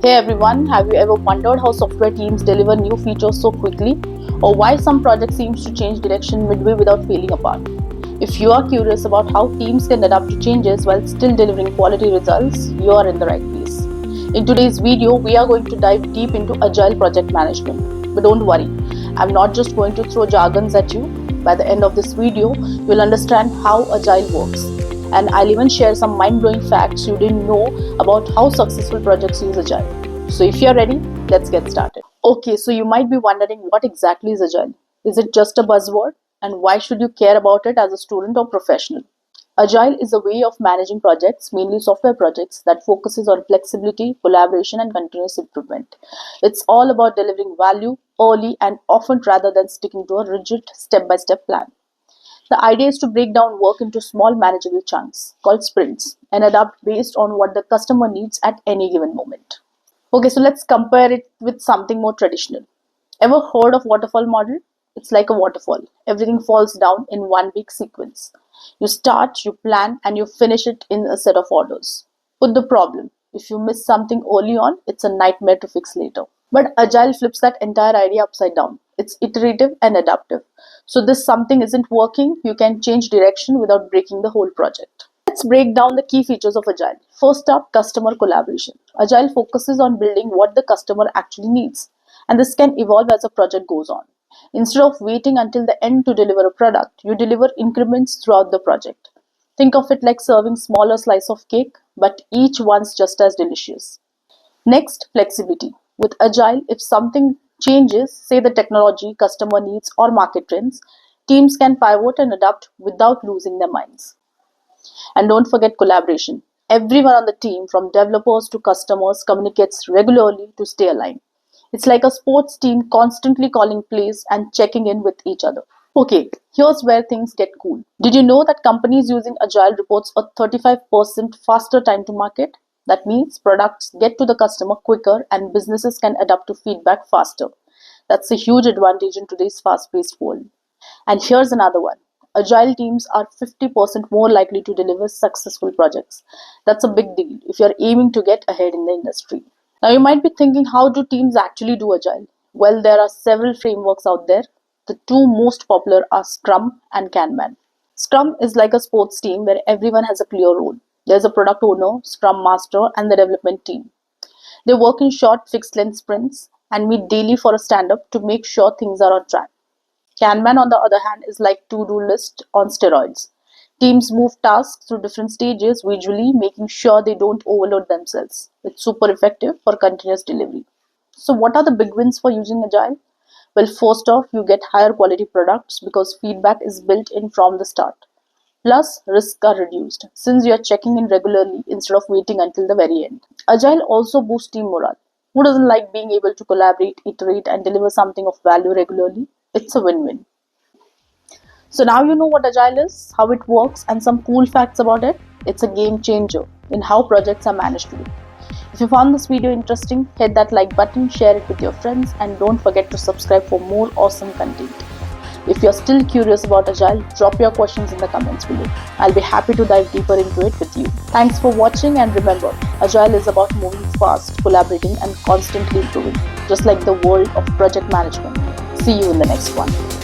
Hey everyone, have you ever wondered how software teams deliver new features so quickly? Or why some projects seems to change direction midway without falling apart? If you are curious about how teams can adapt to changes while still delivering quality results, you are in the right place. In today's video, we are going to dive deep into Agile project management. But don't worry, I'm not just going to throw jargons at you. By the end of this video, you'll understand how Agile works. And I'll even share some mind-blowing facts you didn't know about how successful projects use Agile. So if you're ready, let's get started. Okay, so you might be wondering what exactly is Agile? Is it just a buzzword? And why should you care about it as a student or professional? Agile is a way of managing projects, mainly software projects, that focuses on flexibility, collaboration, and continuous improvement. It's all about delivering value early and often rather than sticking to a rigid step-by-step plan. The idea is to break down work into small manageable chunks called sprints and adapt based on what the customer needs at any given moment. Okay, so let's compare it with something more traditional. Ever heard of waterfall model? It's like a waterfall. Everything falls down in one big sequence. You start, you plan, and you finish it in a set of orders. But the problem, if you miss something early on, it's a nightmare to fix later. But Agile flips that entire idea upside down. It's iterative and adaptive. So this something isn't working, you can change direction without breaking the whole project. Let's break down the key features of Agile. First up, customer collaboration. Agile focuses on building what the customer actually needs, and this can evolve as a project goes on. Instead of waiting until the end to deliver a product, you deliver increments throughout the project. Think of it like serving smaller slice of cake, but each one's just as delicious. Next, flexibility. With Agile, if something changes, say the technology, customer needs, or market trends, teams can pivot and adapt without losing their minds. And don't forget collaboration. Everyone on the team, from developers to customers, communicates regularly to stay aligned. It's like a sports team constantly calling plays and checking in with each other. Okay, here's where things get cool. Did you know that companies using Agile reports a 35% faster time to market? That means products get to the customer quicker and businesses can adapt to feedback faster. That's a huge advantage in today's fast-paced world. And here's another one. Agile teams are 50% more likely to deliver successful projects. That's a big deal if you're aiming to get ahead in the industry. Now you might be thinking, how do teams actually do Agile? Well, there are several frameworks out there. The two most popular are Scrum and Kanban. Scrum is like a sports team where everyone has a clear role. There's a product owner, Scrum Master, and the development team. They work in short, fixed-length sprints and meet daily for a stand-up to make sure things are on track. Kanban, on the other hand, is like to-do list on steroids. Teams move tasks through different stages visually, making sure they don't overload themselves. It's super effective for continuous delivery. So what are the big wins for using Agile? Well, first off, you get higher quality products because feedback is built in from the start. Plus, risks are reduced since you are checking in regularly instead of waiting until the very end. Agile also boosts team morale. Who doesn't like being able to collaborate, iterate, and deliver something of value regularly? It's a win-win. So now you know what Agile is, how it works, and some cool facts about it. It's a game changer in how projects are managed today. If you found this video interesting, hit that like button, share it with your friends, and don't forget to subscribe for more awesome content. If you're still curious about Agile, drop your questions in the comments below. I'll be happy to dive deeper into it with you. Thanks for watching, and remember, Agile is about moving fast, collaborating, and constantly improving, just like the world of project management. See you in the next one.